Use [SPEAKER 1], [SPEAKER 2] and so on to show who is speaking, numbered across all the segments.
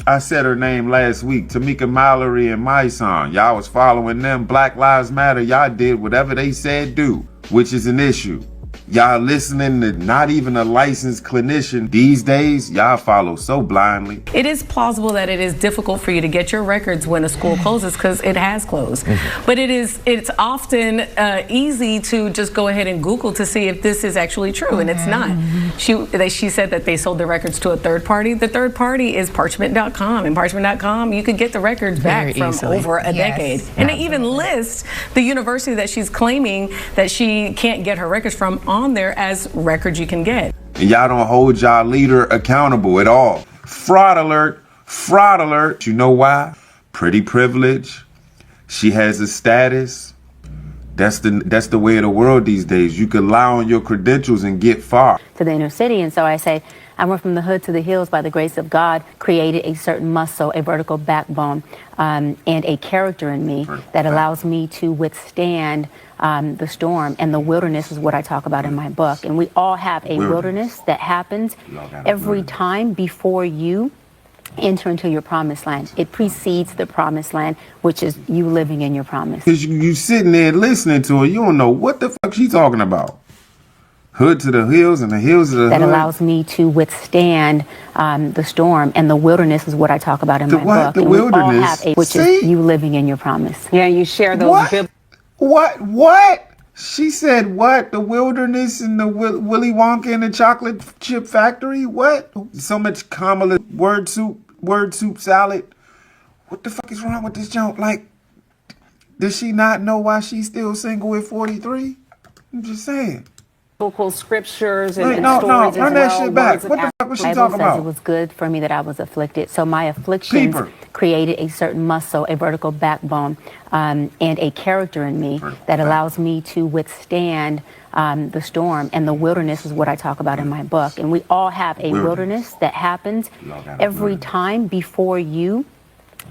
[SPEAKER 1] I said her name last week, Tamika Mallory and my son. Y'all was following them. Black Lives Matter. Y'all did whatever they said do, which is an issue. Y'all listening to not even a licensed clinician. These days, y'all follow so blindly.
[SPEAKER 2] It is plausible that it is difficult for you to get your records when a school closes because it has closed. But it's often easy to just go ahead and Google to see if this is actually true, and it's not. She said that they sold the records to a third party. The third party is Parchment.com, and Parchment.com, you could get the records back from over a decade. And they even list the university that she's claiming that she can't get her records from on there as records you can get.
[SPEAKER 1] And y'all don't hold y'all leader accountable at all. Fraud alert, fraud alert. You know why? Pretty privilege. She has a status. That's the way of the world these days. You can lie on your credentials and get far.
[SPEAKER 3] To the inner city, and so I say, I went from the hood to the hills by the grace of God, created a certain muscle, a vertical backbone, and a character in me that allows me to withstand the storm. And the wilderness is what I talk about in my book. And we all have a wilderness that happens every time before you enter into your promised land. It precedes the promised land, which is you living in your promise.
[SPEAKER 1] Because you sitting there listening to her, you don't know what the fuck she's talking about. Hood to the hills and the hills to the hood.
[SPEAKER 3] That allows me to withstand the storm. And the wilderness is what I talk about in my book.
[SPEAKER 1] The wilderness?
[SPEAKER 3] Which is you living in your promise.
[SPEAKER 4] Yeah, you share those.
[SPEAKER 1] What? She said what? The wilderness and the Willy Wonka and the chocolate chip factory? What? So much Kamala word soup salad. What the fuck is wrong with this junk? Like, does she not know why she's still single at 43? I'm just saying.
[SPEAKER 4] Biblical scriptures and stories
[SPEAKER 1] run
[SPEAKER 4] as
[SPEAKER 1] that
[SPEAKER 4] well.
[SPEAKER 1] shit back. What the fuck was she
[SPEAKER 3] Bible
[SPEAKER 1] talking
[SPEAKER 3] says
[SPEAKER 1] about?
[SPEAKER 3] it was good for me that I was afflicted. So my afflictions created a certain muscle, a vertical backbone, and a character in me that allows me to withstand the storm. And the wilderness is what I talk about in my book. And we all have a wilderness that happens every time before you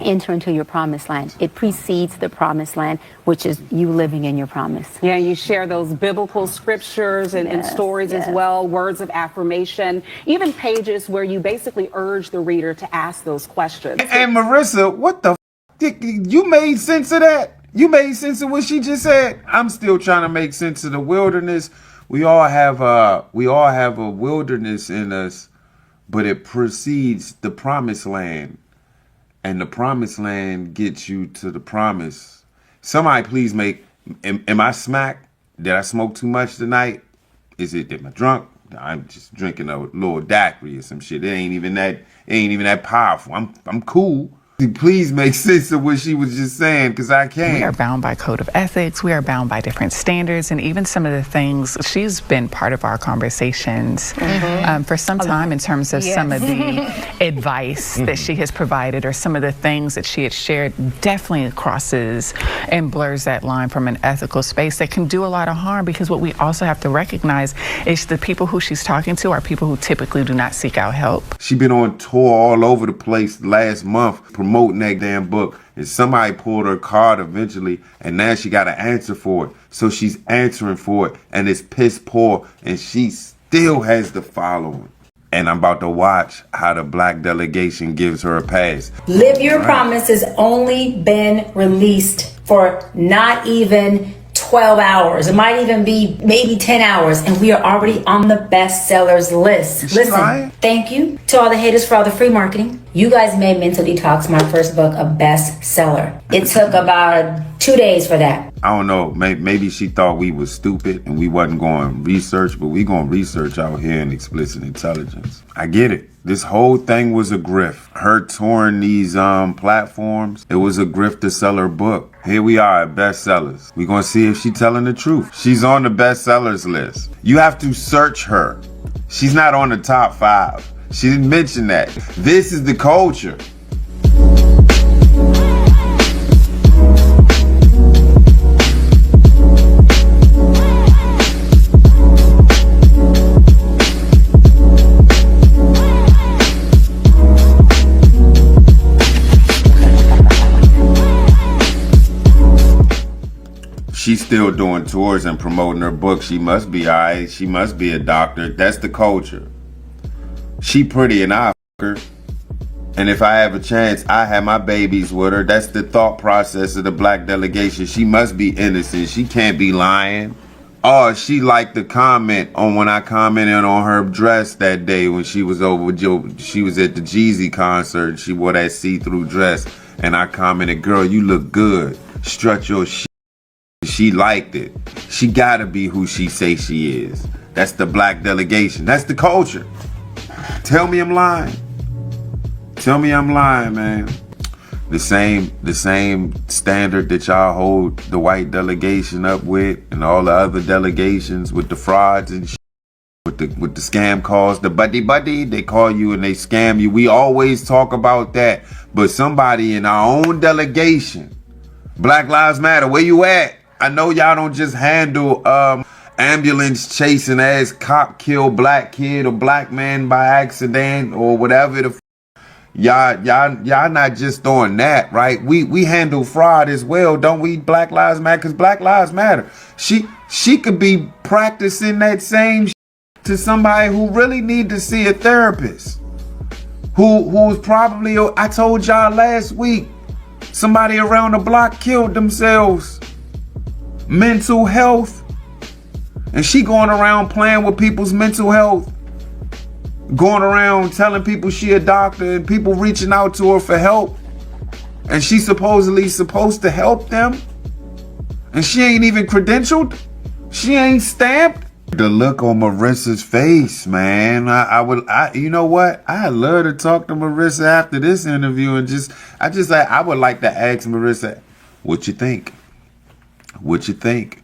[SPEAKER 3] enter into your promised land. It precedes the promised land, which is you living in your promise.
[SPEAKER 4] Yeah, you share those biblical scriptures and stories as well, words of affirmation, even pages where you basically urge the reader to ask those questions.
[SPEAKER 1] And Marissa, what the f***? You made sense of that? You made sense of what she just said? I'm still trying to make sense of the wilderness. We all have a wilderness in us, but it precedes the promised land. And the promised land gets you to the promise. Somebody please am I smacked? Did I smoke too much tonight? Am I drunk? I'm just drinking a little daiquiri or some shit. It ain't even that powerful. I'm cool. Please make sense of what she was just saying, because I can't.
[SPEAKER 5] We are bound by code of ethics. We are bound by different standards, and even some of the things. She's been part of our conversations for some time in terms of some of the advice that she has provided, or some of the things that she had shared. Definitely crosses and blurs that line from an ethical space that can do a lot of harm, because what we also have to recognize is the people who she's talking to are people who typically do not seek out help.
[SPEAKER 1] She been on tour all over the place last month promoting that damn book, and somebody pulled her card eventually, and now she got an answer for it. So she's answering for it, and it's piss poor, and she still has the following. And I'm about to watch how the black delegation gives her a pass.
[SPEAKER 6] Live Your Promise has only been released for not even 12 hours. It might even be maybe 10 hours, and we are already on the bestsellers list. Listen, thank you to all the haters for all the free marketing. You guys made Mental Detox, my first book, a bestseller. It took about 2 days for that.
[SPEAKER 1] I don't know, maybe she thought we was stupid and we wasn't going research, but we going research out here in Explicit Intelligence. I get it. This whole thing was a grift. Her touring these platforms, it was a grift to sell her book. Here we are at bestsellers. We're gonna see if she's telling the truth. She's on the bestsellers list. You have to search her. She's not on the top 5. She didn't mention that. This is the culture. She's still doing tours and promoting her book. She must be alright. She must be a doctor. That's the culture. She pretty and I fuck her. And if I have a chance, I have my babies with her. That's the thought process of the black delegation. She must be innocent. She can't be lying. Oh, she liked the comment on when I commented on her dress that day when she was over with Joe. She was at the Jeezy concert. She wore that see-through dress. And I commented, girl, you look good. Strut your shit. She liked it. She gotta be who she say she is. That's the black delegation. That's the culture. Tell me I'm lying. Tell me I'm lying, man. The same standard that y'all hold the white delegation up with, and all the other delegations with the frauds and shit, with the scam calls, the buddy, they call you and they scam you. We always talk about that. But somebody in our own delegation, Black Lives Matter, where you at? I know y'all don't just handle ambulance chasing ass cop kill black kid or black man by accident or whatever the y'all not just doing that, right? We handle fraud as well, don't we? Black Lives Matter, because Black Lives Matter. She could be practicing that same to somebody who really need to see a therapist. Who's probably, I told y'all last week, somebody around the block killed themselves. Mental health. And she going around playing with people's mental health. Going around telling people she a doctor and people reaching out to her for help. And she supposedly supposed to help them. And she ain't even credentialed. She ain't stamped. The look on Marissa's face, man. You know what? I love to talk to Marissa after this interview and I would like to ask Marissa, what you think? What you think?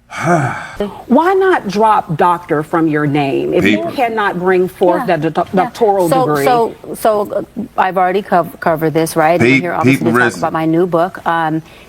[SPEAKER 4] Why not drop doctor from your name if you cannot bring forth that doctoral degree?
[SPEAKER 3] So I've already covered this, right? I'm here obviously to talk about my new book.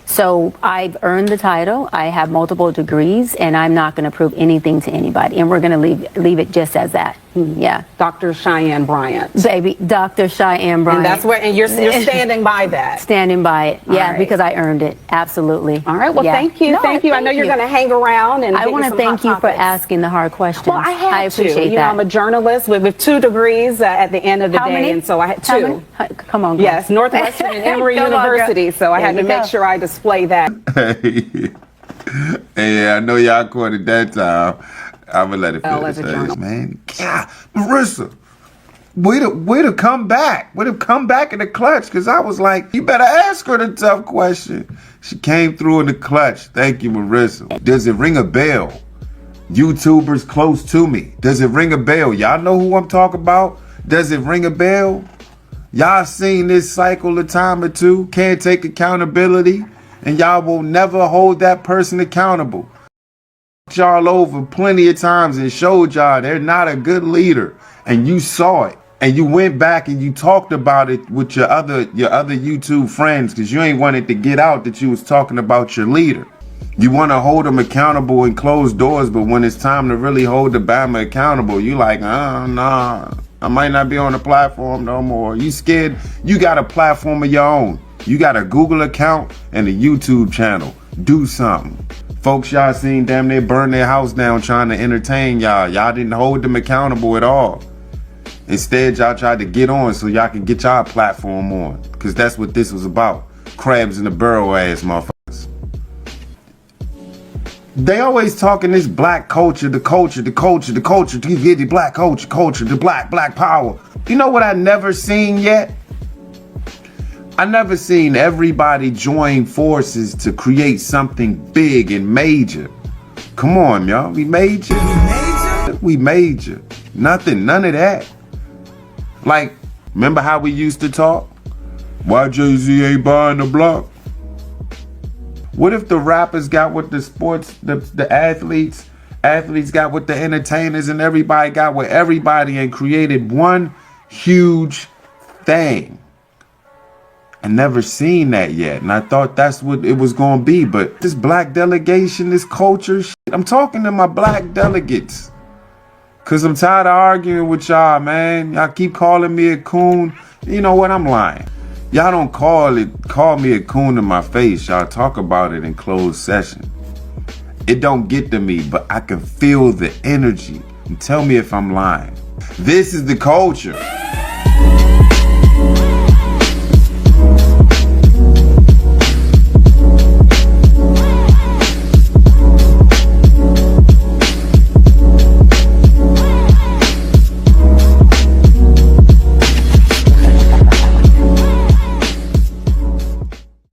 [SPEAKER 3] So I've earned the title. I have multiple degrees, and I'm not going to prove anything to anybody. And we're going to leave it just as that. Yeah.
[SPEAKER 4] Dr. Cheyenne Bryant.
[SPEAKER 3] Baby, Dr. Cheyenne Bryant.
[SPEAKER 4] And that's where, and you're standing by that.
[SPEAKER 3] Standing by it. Yeah,
[SPEAKER 4] right.
[SPEAKER 3] Because I earned it. Absolutely.
[SPEAKER 4] All right. Well, thank you.
[SPEAKER 3] No,
[SPEAKER 4] thank you. I know you're going to hang around. And
[SPEAKER 3] I want to thank you for asking the hard questions.
[SPEAKER 4] Well, I
[SPEAKER 3] appreciate
[SPEAKER 4] that. You know, I'm a journalist with 2 degrees at the end of the day.
[SPEAKER 3] Many?
[SPEAKER 4] And so I had 2.
[SPEAKER 3] Come on, girl.
[SPEAKER 4] Yes, Northwestern and Emory University. So I had to make sure I display that.
[SPEAKER 1] Hey, I know y'all caught it that time. I'm gonna let it finish, man. God, Marissa, way to come back. Way to come back in the clutch, because I was like, you better ask her the tough question. She came through in the clutch. Thank you, Marissa. Does it ring a bell? YouTubers close to me. Does it ring a bell? Y'all know who I'm talking about? Does it ring a bell? Y'all seen this cycle a time or two. Can't take accountability. And y'all will never hold that person accountable. Y'all over plenty of times and showed y'all they're not a good leader. And you saw it. And you went back and you talked about it with your other YouTube friends, because you ain't wanted to get out that you was talking about your leader. You want to hold them accountable in closed doors, but when it's time to really hold the Bama accountable, you like, nah, I might not be on the platform no more. You scared? You got a platform of your own. You got a Google account and a YouTube channel. Do something. Folks y'all seen damn near burn their house down trying to entertain y'all. Y'all didn't hold them accountable at all. Instead, y'all tried to get on so y'all can get y'all platform on. Because that's what this was about. Crabs in the barrel ass motherfuckers. They always talking this black culture, the culture, to get the black culture, the black power. You know what I never seen yet? I never seen everybody join forces to create something big and major. Come on, y'all. We major. We major. Nothing. None of that. Like, remember how we used to talk? Why Jay-Z ain't buying the block? What if the rappers got what the sports, the athletes got what the entertainers, and everybody got what everybody, and created one huge thing? I never seen that yet, and I thought that's what it was going to be. But this black delegation, this culture shit, I'm talking to my black delegates, because I'm tired of arguing with y'all, man. Y'all keep calling me a coon. You know what? I'm lying. Y'all don't call me a coon in my face. Y'all talk about it in closed session. It don't get to me, but I can feel the energy. And tell me if I'm lying. This is the culture.